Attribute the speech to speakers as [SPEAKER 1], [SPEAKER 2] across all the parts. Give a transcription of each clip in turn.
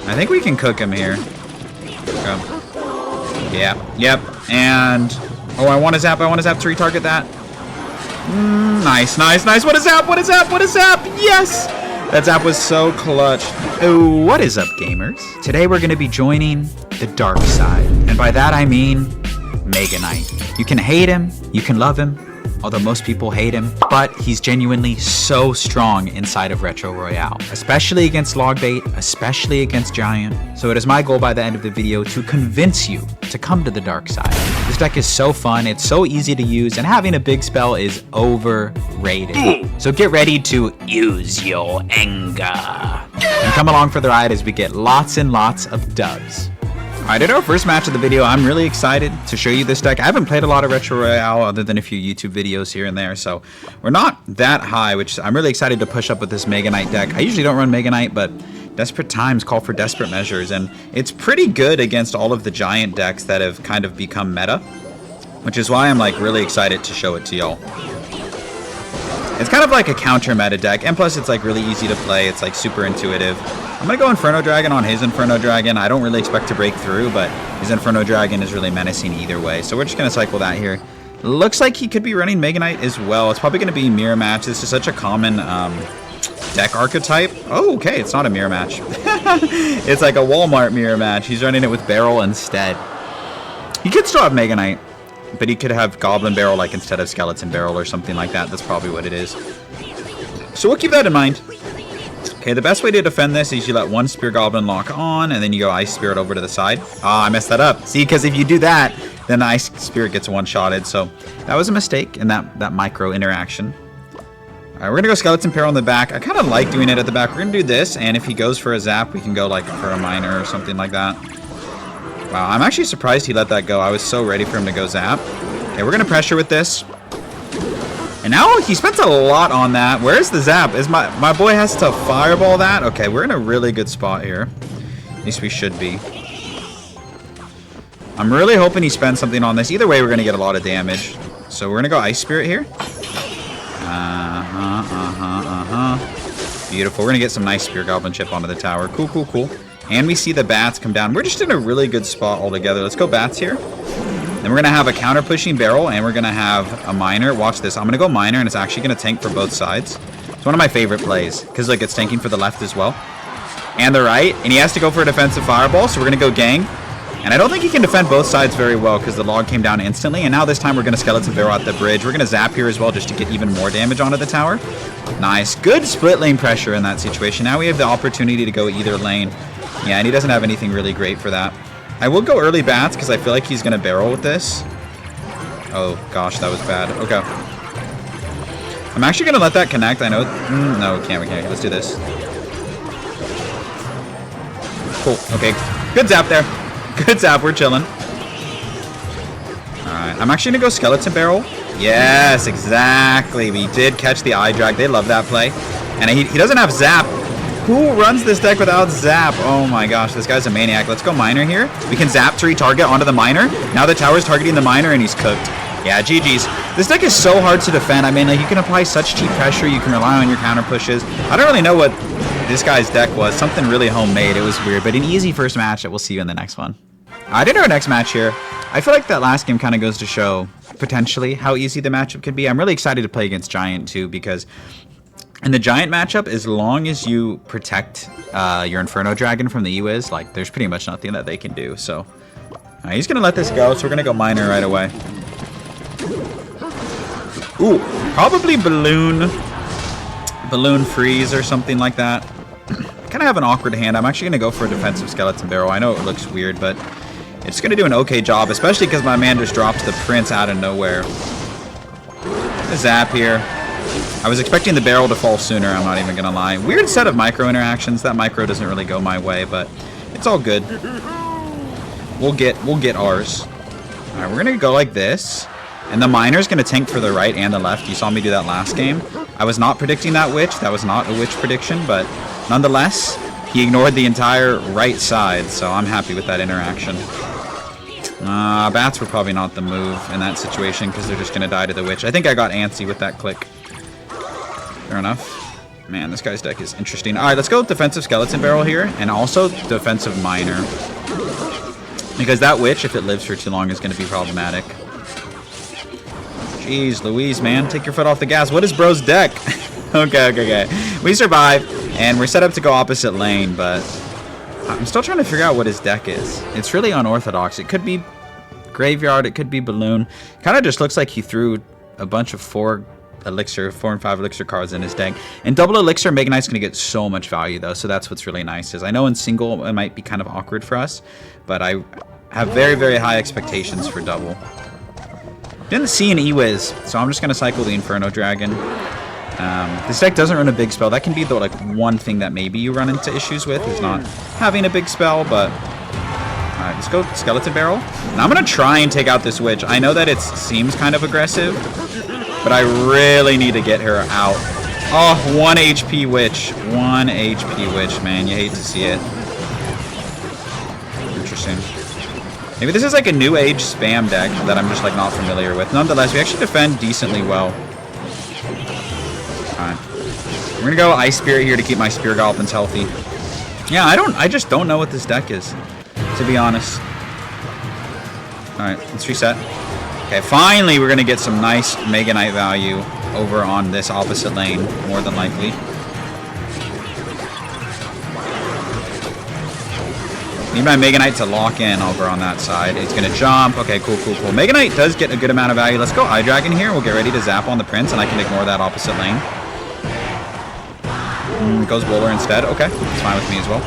[SPEAKER 1] I think we can cook him here. Okay. Yeah, yep, and... Oh, I want to zap to retarget that. Nice. What is zap? Yes! That zap was so clutch. Oh, what is up, gamers? Today we're going to be joining the dark side. And by that I mean Mega Knight. You can hate him, you can love him, although most people hate him, but he's genuinely so strong inside of Retro Royale, especially against log bait, especially against Giant. So it is my goal by the end of the video to convince you to come to the dark side. This deck is so fun, it's so easy to use, and having a big spell is overrated. So get ready to use your anger. And come along for the ride as we get lots and lots of dubs. Alright, in our first match of the video, I'm really excited to show you this deck. I haven't played a lot of Retro Royale other than a few YouTube videos here and there, so we're not that high, which I'm really excited to push up with this Mega Knight deck. I usually don't run Mega Knight, but desperate times call for desperate measures, and it's pretty good against all of the Giant decks that have kind of become meta, which is why I'm like really excited to show it to y'all. It's kind of like a counter meta deck, and plus it's like really easy to play. It's like super intuitive. I'm going to go Inferno Dragon on his Inferno Dragon. I don't really expect to break through, but his Inferno Dragon is really menacing either way. So we're just going to cycle that here. Looks like he could be running Mega Knight as well. It's probably going to be Mirror Match. This is such a common deck archetype. Oh, okay. It's not a Mirror Match. It's like a Walmart Mirror Match. He's running it with Barrel instead. He could still have Mega Knight, but he could have Goblin Barrel like instead of Skeleton Barrel or something like that. That's probably what it is. So we'll keep that in mind. Okay, the best way to defend this is you let one Spear Goblin lock on, and then you go Ice Spirit over to the side. Ah, I messed that up. See, because if you do that, then the Ice Spirit gets one-shotted. So that was a mistake in that micro interaction. All right, we're going to go Skeleton Peril in the back. I kind of like doing it at the back. We're going to do this, and if he goes for a zap, we can go like for a Miner or something like that. Wow, I'm actually surprised he let that go. I was so ready for him to go zap. Okay, we're going to pressure with this. And now he spent a lot on that. Where's the zap? Is my boy has to fireball that? Okay, we're in a really good spot here. At least we should be. I'm really hoping he spends something on this. Either way, we're going to get a lot of damage. So we're going to go Ice Spirit here. Beautiful. We're going to get some nice Spear Goblin chip onto the tower. Cool. And we see the bats come down. We're just in a really good spot altogether. Let's go bats here. Then we're going to have a counter-pushing Barrel, and we're going to have a Miner. Watch this. I'm going to go Miner, and it's actually going to tank for both sides. It's one of my favorite plays, because look, it's tanking for the left as well. And the right, and he has to go for a defensive Fireball, so we're going to go Gang. And I don't think he can defend both sides very well, because the log came down instantly, and now this time we're going to Skeleton Barrel at the bridge. We're going to zap here as well, just to get even more damage onto the tower. Nice. Good split lane pressure in that situation. Now we have the opportunity to go either lane. Yeah, and he doesn't have anything really great for that. I will go early bats because I feel like he's going to barrel with this. Oh, gosh, that was bad. Okay. I'm actually going to let that connect. I know. No, we can't. Let's do this. Cool. Okay. Good zap there. Good zap. We're chilling. All right. I'm actually going to go Skeleton Barrel. Yes, exactly. We did catch the eye drag. They love that play. And he doesn't have zap. Who runs this deck without zap? Oh my gosh, this guy's a maniac. Let's go Miner here. We can zap to retarget onto the Miner. Now the tower's targeting the Miner and he's cooked. Yeah, GG's. This deck is so hard to defend. I mean, like, you can apply such cheap pressure. You can rely on your counter pushes. I don't really know what this guy's deck was. Something really homemade. It was weird, but an easy first match. We'll see you in the next one. I did our next match here. I feel like that last game kind of goes to show potentially how easy the matchup could be. I'm really excited to play against Giant too, because in the Giant matchup, as long as you protect your Inferno Dragon from the EWIZ, like, there's pretty much nothing that they can do. So he's going to let this go, so we're going to go Miner right away. Ooh, probably Balloon Freeze or something like that. Kind of have an awkward hand. I'm actually going to go for a defensive Skeleton Barrel. I know it looks weird, but it's going to do an okay job, especially because my man just drops the Prince out of nowhere. A zap here. I was expecting the barrel to fall sooner, I'm not even going to lie. Weird set of micro interactions. That micro doesn't really go my way, but it's all good. We'll get ours. All right, we're going to go like this. And the Miner's going to tank for the right and the left. You saw me do that last game. I was not predicting that witch. That was not a witch prediction, but nonetheless, he ignored the entire right side, so I'm happy with that interaction. Bats were probably not the move in that situation because they're just going to die to the witch. I think I got antsy with that click. Fair enough. Man, this guy's deck is interesting. All right, let's go with defensive skeleton barrel here, and also defensive miner. Because that witch, if it lives for too long, is going to be problematic. Jeez Louise, man. Take your foot off the gas. What is bro's deck? Okay. We survive, and we're set up to go opposite lane, but I'm still trying to figure out what his deck is. It's really unorthodox. It could be graveyard. It could be balloon. Kind of just looks like he threw a bunch of 4 and 5 elixir cards in his deck. And double elixir, Mega Knight's going to get so much value, though, so that's what's really nice. Is I know in single it might be kind of awkward for us, but I have very, very high expectations for double. Didn't see an E-Wiz, so I'm just going to cycle the Inferno Dragon. This deck doesn't run a big spell. That can be the one thing that maybe you run into issues with, is not having a big spell, but... Alright, let's go Skeleton Barrel. Now I'm going to try and take out this Witch. I know that it seems kind of aggressive, but I really need to get her out. Oh, 1 HP Witch. 1 HP Witch, man. You hate to see it. Interesting. Maybe this is like a new age spam deck that I'm just like not familiar with. Nonetheless, we actually defend decently well. Alright. We're gonna go Ice Spirit here to keep my Spear Goblins healthy. Yeah, I just don't know what this deck is, to be honest. Alright, let's reset. Okay, finally we're gonna get some nice Mega Knight value over on this opposite lane, more than likely. Need my Mega Knight to lock in over on that side. It's gonna jump. Okay, cool. Mega Knight does get a good amount of value. Let's go Eye Dragon here. We'll get ready to zap on the Prince, and I can ignore that opposite lane. Goes Bowler instead. Okay, it's fine with me as well.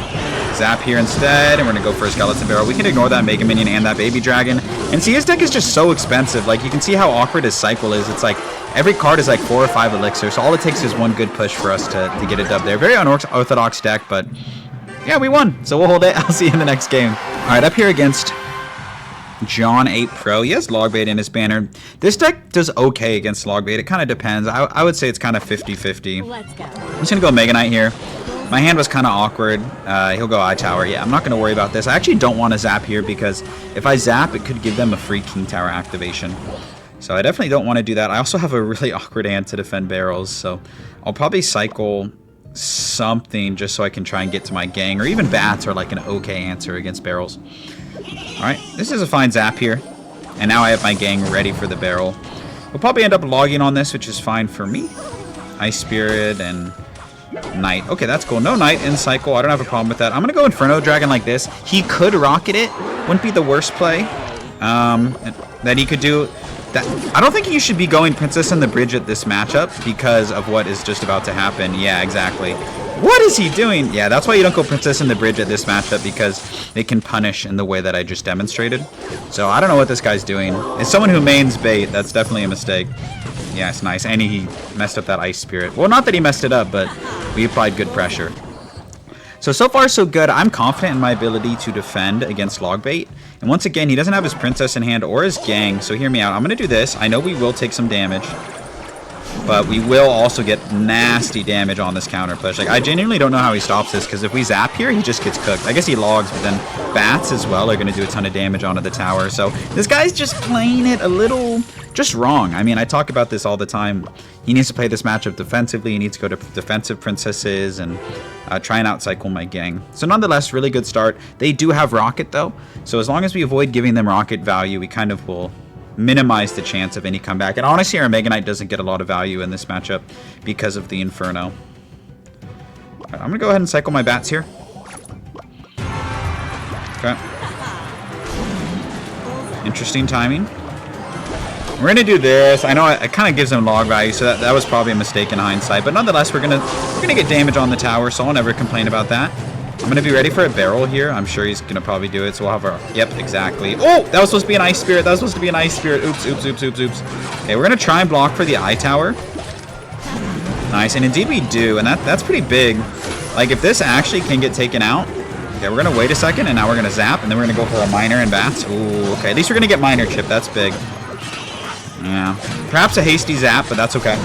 [SPEAKER 1] Zap here instead, and we're gonna go for a Skeleton Barrel. We can ignore that Mega Minion and that Baby Dragon. And see, his deck is just so expensive. Like, you can see how awkward his cycle is. It's like every card is like 4 or 5 elixir, so all it takes is one good push for us to get a dub there. Very unorthodox deck, but yeah, we won, so we'll hold it. I'll see you in the next game. All right, up here against John 8 Pro. He has Logbait in his banner. This deck does okay against Logbait. It kind of depends. I would say it's kind of 50-50.
[SPEAKER 2] Let's go.
[SPEAKER 1] I'm just going to go Mega Knight here. My hand was kind of awkward. He'll go Eye Tower. Yeah, I'm not going to worry about this. I actually don't want to zap here because if I zap, it could give them a free King Tower activation. So I definitely don't want to do that. I also have a really awkward hand to defend barrels, so I'll probably cycle something just so I can try and get to my gang, or even bats are like an okay answer against barrels. Alright, this is a fine zap here, and now I have my gang ready for the barrel. We'll probably end up logging on this, which is fine for me. Ice Spirit and Knight. Okay, that's cool. No Knight in cycle. I don't have a problem with that. I'm gonna go Inferno Dragon like this. He could rocket it. Wouldn't be the worst play that he could do. I don't think you should be going Princess in the Bridge at this matchup because of what is just about to happen. Yeah, exactly. What is he doing? Yeah, that's why you don't go Princess in the Bridge at this matchup, because they can punish in the way that I just demonstrated. So I don't know what this guy's doing. As someone who mains bait, that's definitely a mistake. Yeah, it's nice. And he messed up that Ice Spirit. Well, not that he messed it up, but we applied good pressure. So far so good. I'm confident in my ability to defend against Logbait. And once again, he doesn't have his Princess in hand or his gang, so hear me out. I'm going to do this. I know we will take some damage, but we will also get nasty damage on this counter push. Like, I genuinely don't know how he stops this, because if we zap here, he just gets cooked. I guess he logs, but then bats as well are going to do a ton of damage onto the tower. So this guy's just playing it a little just wrong. I mean, I talk about this all the time. He needs to play this matchup defensively. He needs to go to defensive princesses and try and outcycle my gang. So nonetheless, really good start. They do have rocket though, so as long as we avoid giving them rocket value, we kind of will minimize the chance of any comeback. And honestly, our Mega Knight doesn't get a lot of value in this matchup because of the Inferno. Right, I'm gonna go ahead and cycle my bats here. Okay. Interesting timing. We're gonna do this. I know it kind of gives him log value, so that was probably a mistake in hindsight. But nonetheless, we're gonna get damage on the tower, so I'll never complain about that. I'm gonna be ready for a barrel here. I'm sure he's gonna probably do it, so we'll have our... Yep, exactly. Oh, that was supposed to be an Ice Spirit. That was supposed to be an Ice Spirit. Oops. Okay, we're gonna try and block for the Eye Tower. Nice, and indeed we do, and that's pretty big. Like, if this actually can get taken out... Okay, we're gonna wait a second, and now we're gonna zap, and then we're gonna go for a Miner and bats. Ooh, okay, at least we're gonna get Miner Chip. That's big. Yeah, perhaps a hasty zap, but that's okay.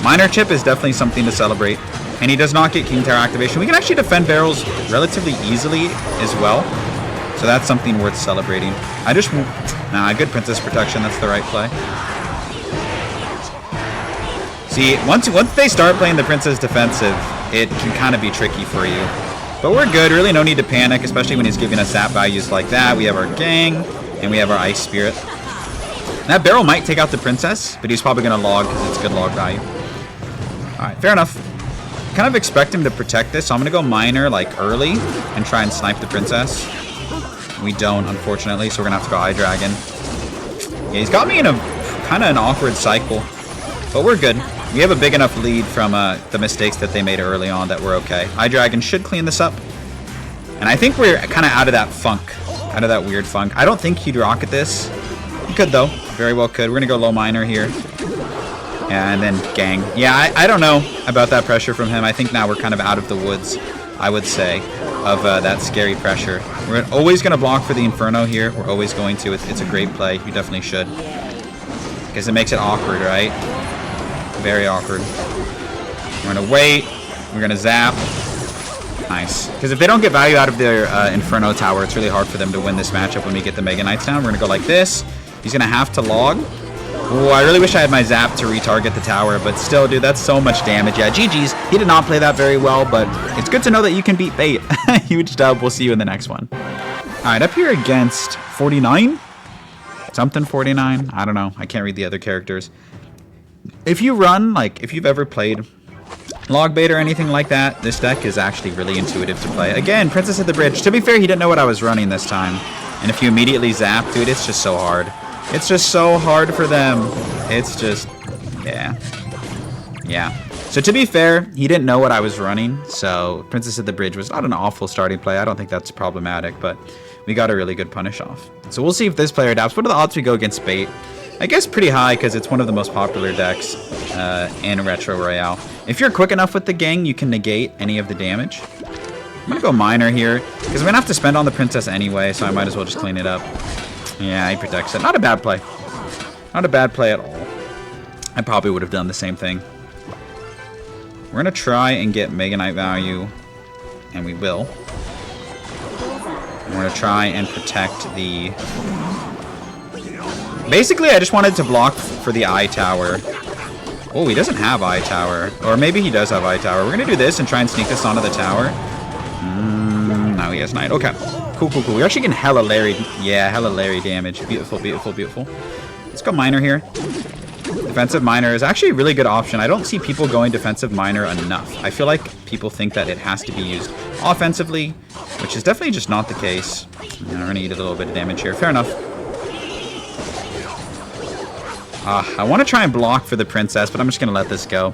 [SPEAKER 1] Miner Chip is definitely something to celebrate. And he does not get King Tower activation. We can actually defend barrels relatively easily as well. So that's something worth celebrating. Nah, good Princess Protection. That's the right play. See, once they start playing the Princess defensive, it can kind of be tricky for you. But we're good. Really no need to panic, especially when he's giving us zap values like that. We have our Gang, and we have our Ice Spirit. That barrel might take out the Princess, but he's probably going to log because it's good log value. Alright, fair enough. Kind of expect him to protect this, so I'm going to go Miner like early and try and snipe the Princess. We don't, unfortunately, so we're going to have to go Eye Dragon. Yeah, he's got me in a kind of an awkward cycle, but we're good. We have a big enough lead from the mistakes that they made early on that we're okay. Eye Dragon should clean this up. And I think we're kind of out of that funk. Out of that weird funk. I don't think he'd rocket this. He could, though. Very well could. We're going to go low Miner here. And then Gang. Yeah, I don't know about that pressure from him. I think now we're kind of out of the woods, I would say, of that scary pressure. We're always going to block for the Inferno here. We're always going to. It's a great play. You definitely should. Because it makes it awkward, right? Very awkward. We're going to wait. We're going to zap. Nice. Because if they don't get value out of their Inferno Tower, it's really hard for them to win this matchup when we get the Mega Knights down. We're going to go like this. He's going to have to log. Oh, I really wish I had my zap to retarget the tower, but still, dude, that's so much damage. Yeah, GG's. He did not play that very well, but it's good to know that you can beat bait. Huge dub. We'll see you in the next one. All right, up here against 49? Something 49? I don't know. I can't read the other characters. If you run, like, if you've ever played log bait or anything like that, this deck is actually really intuitive to play. Again, Princess at the Bridge. To be fair, he didn't know what I was running this time. And if you immediately zap, dude, it's just so hard. It's just so hard for them. It's just, yeah. Yeah. So to be fair, he didn't know what I was running. So Princess at the Bridge was not an awful starting play. I don't think that's problematic, but we got a really good punish off. So we'll see if this player adapts. What are the odds we go against bait? I guess pretty high because it's one of the most popular decks in Retro Royale. If you're quick enough with the Gang, you can negate any of the damage. I'm going to go Miner here because I'm going to have to spend on the Princess anyway, so I might as well just clean it up. Yeah, he protects it. Not a bad play. Not a bad play at all. I probably would have done the same thing. We're going to try and get Mega Knight value, and we will. We're going to try and protect the... Basically, I just wanted to block for the Eye Tower. Oh, he doesn't have Eye Tower. Or maybe he does have Eye Tower. We're going to do this and try and sneak this onto the tower. No, he has Knight. Okay. Cool, cool, cool. We're actually getting hella Larry. Yeah, hella Larry damage. Beautiful, beautiful, beautiful. Let's go Miner here. Defensive Miner is actually a really good option. I don't see people going defensive Miner enough. I feel like people think that it has to be used offensively, which is definitely just not the case. We're going to eat a little bit of damage here. Fair enough. I want to try and block for the Princess, but I'm just going to let this go.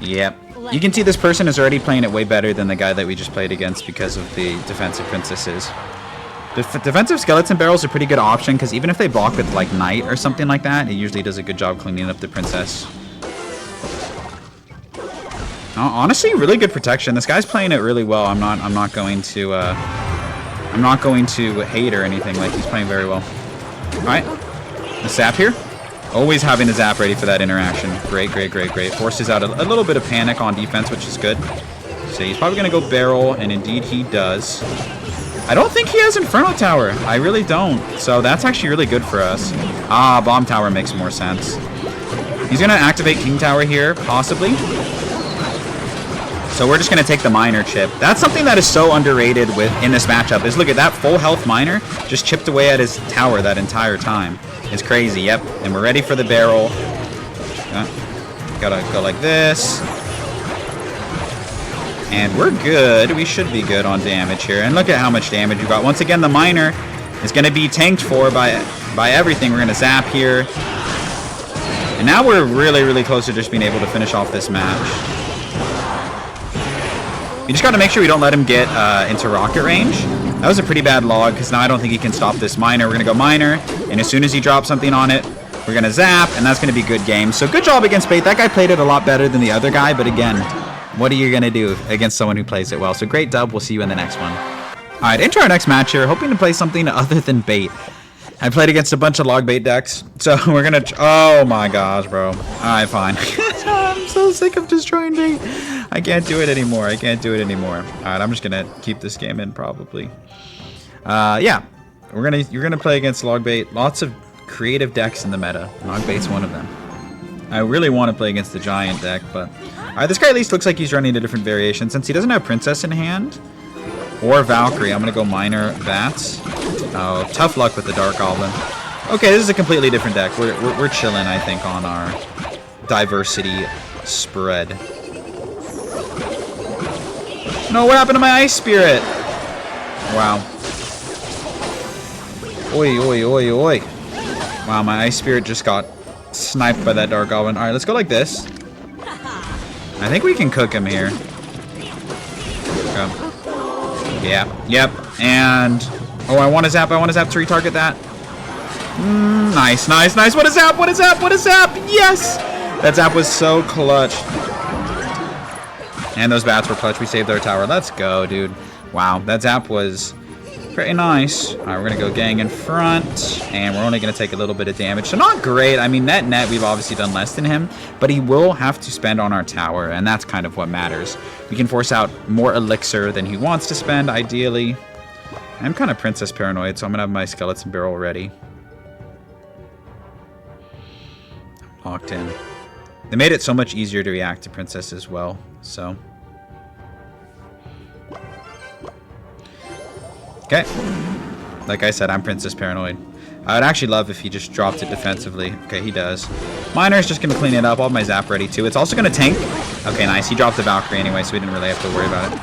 [SPEAKER 1] Yep. You can see this person is already playing it way better than the guy that we just played against because of the defensive Princesses. Defensive Skeleton Barrel's a pretty good option because even if they block with like Knight or something like that, it usually does a good job cleaning up the Princess. Honestly, really good protection. This guy's playing it really well. I'm not going to hate or anything. Like, he's playing very well. All right, the zap here. Always having a zap ready for that interaction. Great, great, great, great. Forces out a little bit of panic on defense, which is good. So he's probably going to go barrel, and indeed he does. I don't think he has Inferno Tower. I really don't. So that's actually really good for us. Bomb Tower makes more sense. He's going to activate King Tower here, possibly. So we're just going to take the Miner chip. That's something that is so underrated in this matchup, is look at that full health Miner just chipped away at his tower that entire time. It's crazy, yep. And we're ready for the barrel. Gotta go like this. And we're good. We should be good on damage here. And look at how much damage we got. Once again, the Miner is going to be tanked for by everything. We're going to zap here. And now we're really, really close to just being able to finish off this match. You just got to make sure we don't let him get into rocket range. That was a pretty bad log, because now I don't think he can stop this Miner. We're going to go Miner, and as soon as he drops something on it, we're going to zap, and that's going to be good game. So good job against Bait. That guy played it a lot better than the other guy, but again, what are you going to do against someone who plays it well? So great dub. We'll see you in the next one. All right, into our next match here, hoping to play something other than Bait. I played against a bunch of log bait decks, so we're going to... Oh my gosh, bro. All right, fine. I'm so sick of destroying Bait. I can't do it anymore. I can't do it anymore. All right, I'm just going to keep this game in probably. Yeah, you're gonna play against log bait. Lots of creative decks in the meta. Log bait's one of them. I really want to play against the giant deck, but... Alright, this guy at least looks like he's running a different variation. Since he doesn't have Princess in hand, or Valkyrie, I'm going to go Minor Bats. Oh, tough luck with the Dark Goblin. Okay, this is a completely different deck. We're chilling, I think, on our diversity spread. No, what happened to my Ice Spirit? Wow. Oi, oi, oi, oi. Wow, my Ice Spirit just got sniped by that Dark Goblin. Alright, let's go like this. I think we can cook him here. Okay. Yeah, yep. And... Oh, I want to zap to retarget that. Nice, nice, nice. What a zap, what a zap, what a zap! Yes! That zap was so clutch. And those bats were clutch. We saved our tower. Let's go, dude. Wow, that zap was pretty nice. All right, we're going to go gang in front. And we're only going to take a little bit of damage. So not great. I mean, net, we've obviously done less than him. But he will have to spend on our tower. And that's kind of what matters. We can force out more elixir than he wants to spend, ideally. I'm kind of Princess paranoid, so I'm going to have my skeleton barrel ready. Locked in. They made it so much easier to react to Princess as well, so. Okay. Like I said, I'm Princess paranoid. I would actually love if he just dropped it defensively. Okay, he does. Miner's just going to clean it up. I'll have my zap ready too. It's also going to tank. Okay, nice. He dropped the Valkyrie anyway, so we didn't really have to worry about it.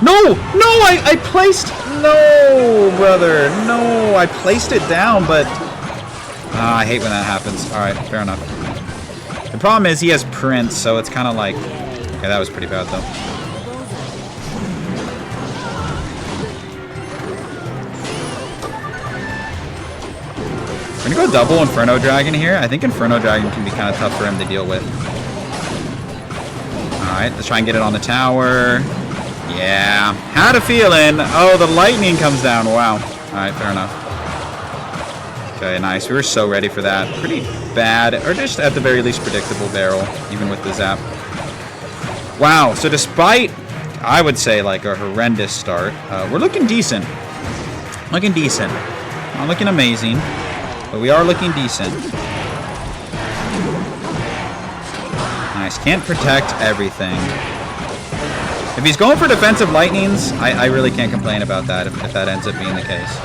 [SPEAKER 1] No! No! I placed... No, brother. No, I placed it down, but... I hate when that happens. Alright, fair enough. The problem is he has Prince, so it's kind of like... Okay, that was pretty bad, though. We're going to go double Inferno Dragon here. I think Inferno Dragon can be kind of tough for him to deal with. Alright, let's try and get it on the tower. Yeah. Had a feeling. Oh, the lightning comes down. Wow. Alright, fair enough. Okay, nice. We were so ready for that. Pretty bad, or just at the very least predictable barrel, even with the zap. Wow, so despite, I would say, like a horrendous start, we're looking decent. Looking decent. Not looking amazing, but we are looking decent. Nice. Can't protect everything. If he's going for defensive lightnings, I really can't complain about that if that ends up being the case.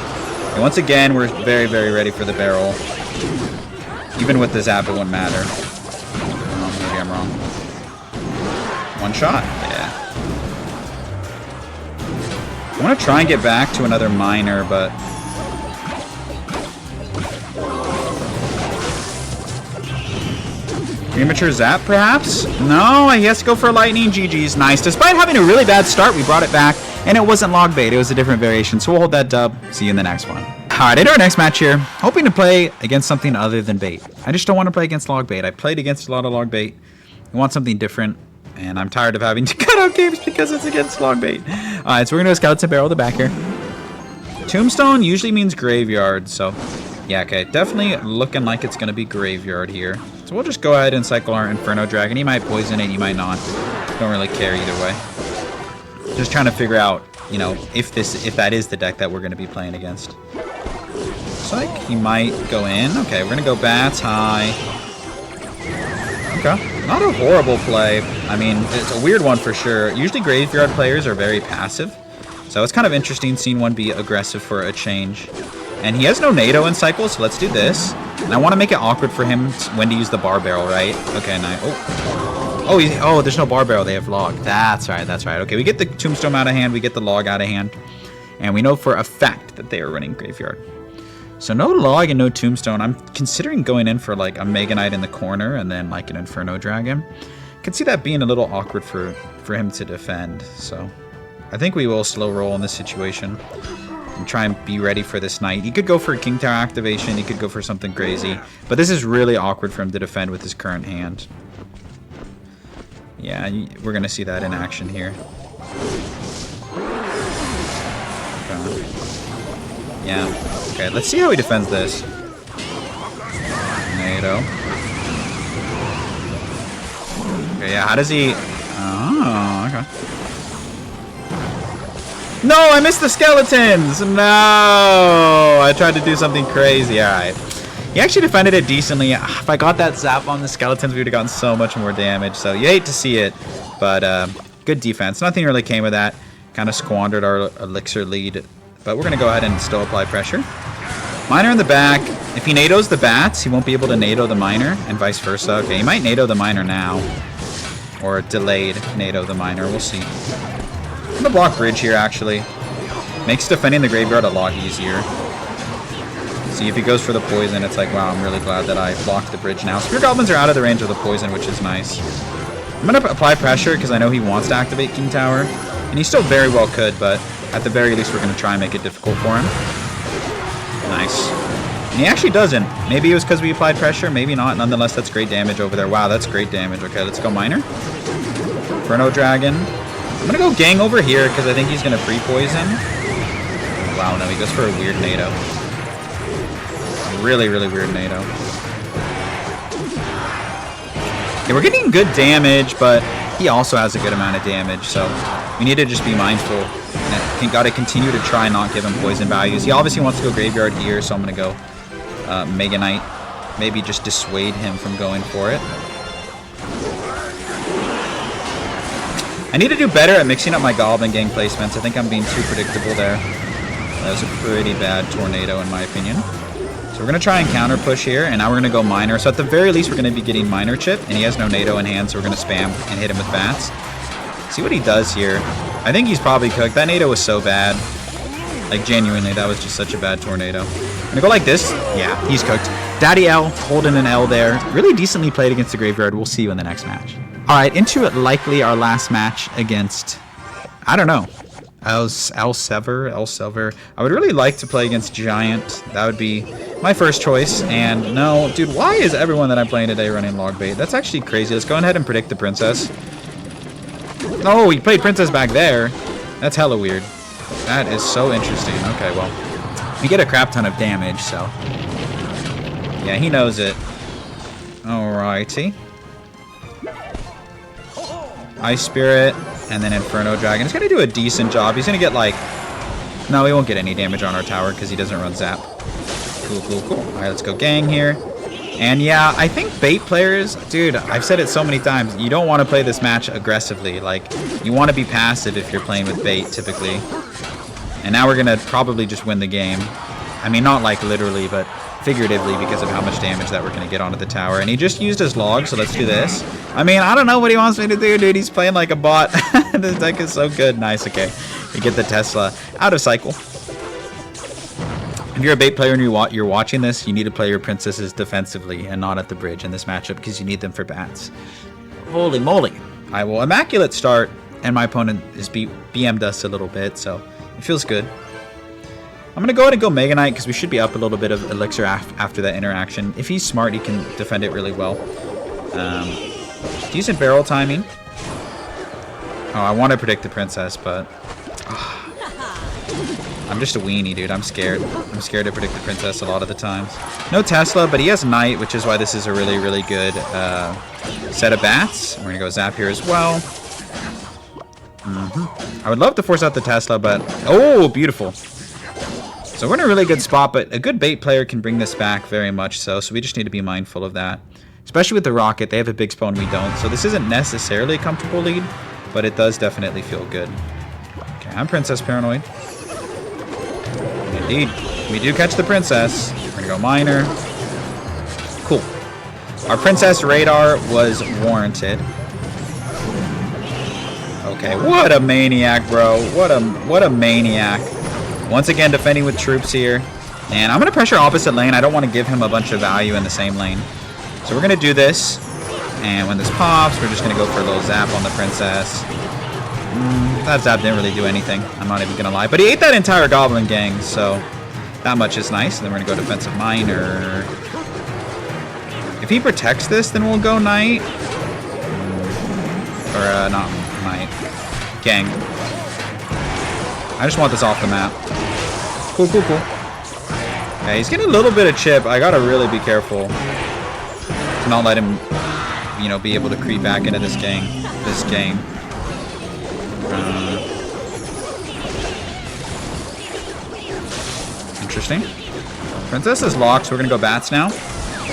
[SPEAKER 1] And once again, we're very, very ready for the barrel. Even with the zap, it wouldn't matter. Oh, maybe I'm wrong. One shot? Yeah. I want to try and get back to another miner, but... Premature zap, perhaps? No, he has to go for a lightning. GG's. Nice. Despite having a really bad start, we brought it back, and it wasn't log bait. It was a different variation, so we'll hold that dub. See you in the next one. Alright, into our next match here. Hoping to play against something other than bait. I just don't want to play against log bait. I played against a lot of log bait. I want something different, and I'm tired of having to cut out games because it's against log bait. Alright, so we're going to go Skeleton Barrel the back here. Tombstone usually means graveyard, so... Yeah, okay, definitely looking like it's going to be graveyard here. So we'll just go ahead and cycle our Inferno Dragon. He might poison it, he might not. Don't really care either way. Just trying to figure out, you know, if that is the deck that we're going to be playing against. Looks like he might go in. Okay, we're going to go Bats high. Okay, not a horrible play. I mean, it's a weird one for sure. Usually graveyard players are very passive. So it's kind of interesting seeing one be aggressive for a change. And he has no NATO in cycle, so let's do this. And I want to make it awkward for him when to use the bar barrel, right? Okay, nice. Oh, there's no bar barrel. They have log. That's right, that's right. Okay, we get the Tombstone out of hand. We get the log out of hand. And we know for a fact that they are running graveyard. So no log and no Tombstone. I'm considering going in for like a Mega Knight in the corner and then like an Inferno Dragon. I can see that being a little awkward for him to defend. So I think we will slow roll in this situation. And try and be ready for this knight. He could go for a King Tower activation. He could go for something crazy. But this is really awkward for him to defend with his current hand. Yeah, we're going to see that in action here. Okay. Yeah. Okay, let's see how he defends this. NATO. Okay, yeah, how does he... Oh, okay. No, I missed the skeletons! No! I tried to do something crazy. Alright. He actually defended it decently. If I got that zap on the skeletons, we would have gotten so much more damage. So you hate to see it, but good defense. Nothing really came of that. Kind of squandered our elixir lead, but we're going to go ahead and still apply pressure. Miner in the back. If he NATOs the bats, he won't be able to NATO the miner, and vice versa. Okay, he might NATO the miner now, or delayed NATO the miner. We'll see. I'm going to block bridge here, actually. Makes defending the graveyard a lot easier. See, if he goes for the poison, it's like, wow, I'm really glad that I blocked the bridge now. Spear Goblins are out of the range of the poison, which is nice. I'm going to apply pressure because I know he wants to activate King Tower. And he still very well could, but at the very least, we're going to try and make it difficult for him. Nice. And he actually doesn't. Maybe it was because we applied pressure, maybe not. Nonetheless, that's great damage over there. Wow, that's great damage. Okay, let's go Miner. Inferno Dragon. I'm going to go Gang over here because I think he's going to free poison. Wow, no, he goes for a weird NATO. Really, really weird NATO. Okay, we're getting good damage, but he also has a good amount of damage, so we need to just be mindful. And got to continue to try and not give him poison values. He obviously wants to go Graveyard here, so I'm going to go Mega Knight. Maybe just dissuade him from going for it. I need to do better at mixing up my Goblin Gang placements. I think I'm being too predictable there. That was a pretty bad tornado in my opinion. So we're going to try and counter push here, and now we're going to go Miner. So at the very least, we're going to be getting Miner Chip, and he has no NATO in hand, so we're going to spam and hit him with bats. See what he does here. I think he's probably cooked. That NATO was so bad. Like, genuinely, that was just such a bad tornado. I'm going to go like this. Yeah, he's cooked. Daddy L holding an L there. Really decently played against the Graveyard. We'll see you in the next match. All right, into likely our last match against, I don't know, Elsevier. I would really like to play against Giant. That would be my first choice. And no, dude, why is everyone that I'm playing today running log bait? That's actually crazy. Let's go ahead and predict the Princess. Oh, he played Princess back there. That's hella weird. That is so interesting. Okay, well, we get a crap ton of damage, so yeah, he knows it. Alrighty. Ice Spirit. And then Inferno Dragon. He's going to do a decent job. He's going to get like... No, he won't get any damage on our tower because he doesn't run Zap. Cool, cool, cool. Alright, let's go Gang here. And yeah, I think bait players... Dude, I've said it so many times. You don't want to play this match aggressively. Like, you want to be passive if you're playing with bait, typically. And now we're going to probably just win the game. I mean, not like literally, but figuratively because of how much damage that we're going to get onto the tower. And he just used his log, so let's do this. I mean, I don't know what he wants me to do, dude. He's playing like a bot. This deck is so good. Nice, okay. We get the Tesla out of cycle. If you're a bait player and you're watching this, you need to play your princesses defensively and not at the bridge in this matchup because you need them for bats. Holy moly. I will Immaculate start, and my opponent is BM'd us a little bit, so it feels good. I'm going to go ahead and go Mega Knight because we should be up a little bit of Elixir after that interaction. If he's smart, he can defend it really well. Decent barrel timing. Oh, I want to predict the Princess, but... I'm just a weenie, dude. I'm scared. I'm scared to predict the Princess a lot of the times. No Tesla, but he has Knight, which is why this is a really, really good set of bats. We're going to go Zap here as well. I would love to force out the Tesla, but... Oh, beautiful. So we're in a really good spot, but a good bait player can bring this back very much so. So we just need to be mindful of that. Especially with the Rocket. They have a big spawn, we don't. So this isn't necessarily a comfortable lead, but it does definitely feel good. Okay, I'm Princess Paranoid. Indeed. We do catch the Princess. We're going to go Miner. Cool. Our Princess radar was warranted. Okay, what a maniac, bro. What a maniac. Once again, defending with troops here. And I'm going to pressure opposite lane. I don't want to give him a bunch of value in the same lane. So we're going to do this. And when this pops, we're just going to go for a little zap on the Princess. That zap didn't really do anything. I'm not even going to lie. But he ate that entire Goblin Gang, so that much is nice. And then we're going to go Defensive Miner. If he protects this, then we'll go Knight. Or, not Knight. Gang. I just want this off the map. Cool, cool, cool. Okay, he's getting a little bit of chip. I gotta really be careful to not let him, you know, be able to creep back into this game. Interesting. Princess is locked, so we're gonna go bats now.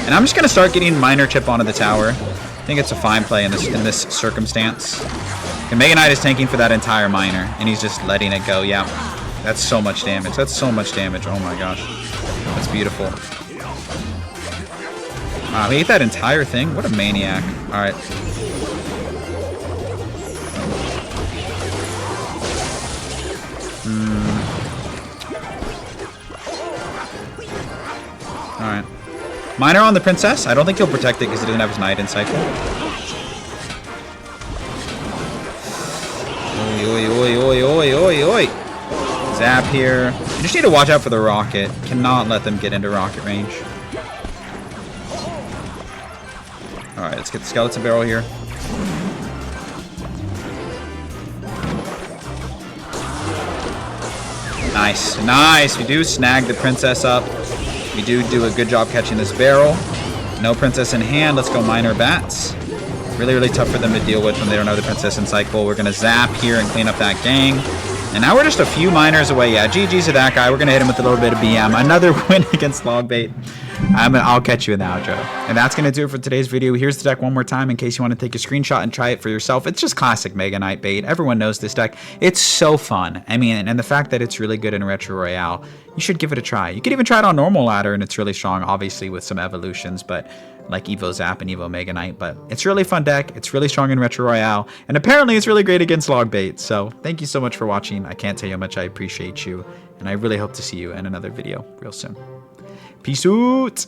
[SPEAKER 1] And I'm just gonna start getting Miner chip onto the tower. I think it's a fine play in this circumstance. And Mega Knight is tanking for that entire Miner, and he's just letting it go. Yeah, that's so much damage. That's so much damage. Oh my gosh, that's beautiful. Wow, he ate that entire thing. What a maniac. All right. Alright. Miner on the princess. I don't think he'll protect it because he doesn't have his knight in cycle. Oi, oi, oi, oi, oi, oi. Zap here. You just need to watch out for the rocket. Cannot let them get into rocket range. Alright, let's get the skeleton barrel here. Nice. Nice. We do snag the princess up. We do a good job catching this barrel. No princess in hand. Let's go Miner bats. Really, really tough for them to deal with when they don't have the princess in cycle. We're going to zap here and clean up that gang. And now we're just a few miners away. Yeah, GG's to that guy. We're going to hit him with a little bit of BM. Another win against Logbait. I'll catch you in the outro. And that's going to do it for today's video. Here's the deck one more time in case you want to take a screenshot and try it for yourself. It's just classic Mega Knight bait. Everyone knows this deck. It's so fun. I mean, and the fact that it's really good in Retro Royale, you should give it a try. You could even try it on normal ladder and it's really strong, obviously with some evolutions, but like Evo Zap and Evo Mega Knight. But it's a really fun deck. It's really strong in Retro Royale. And apparently it's really great against Logbait. So thank you so much for watching. I can't tell you how much I appreciate you. And I really hope to see you in another video real soon. Peace out.